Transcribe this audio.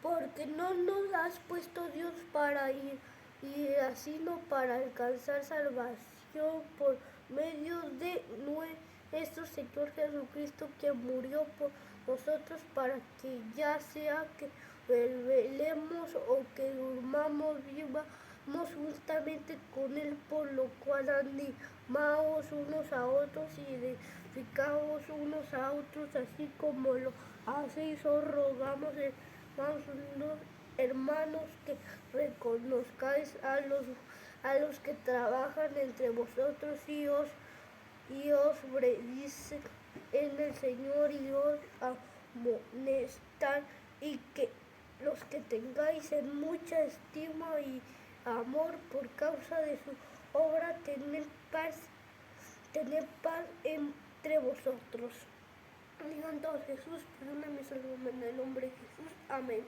porque no nos has puesto Dios para ir, sino para alcanzar salvación por medio de nuestro Señor Jesucristo, que murió por nosotros, para que ya sea que velemos o que durmamos, vivamos justamente con Él, por lo cual animaos unos a otros y edificaos unos a otros, así como lo hacéis. Os rogamos, hermanos, que reconozcáis a los que trabajan entre vosotros y os predicen en el Señor y os amonestan, y que los que tengáis en mucha estima y amor por causa de su obra, tened paz entre vosotros. Digan todos: Jesús, perdóname, sálvame, en el nombre de Jesús. Amén.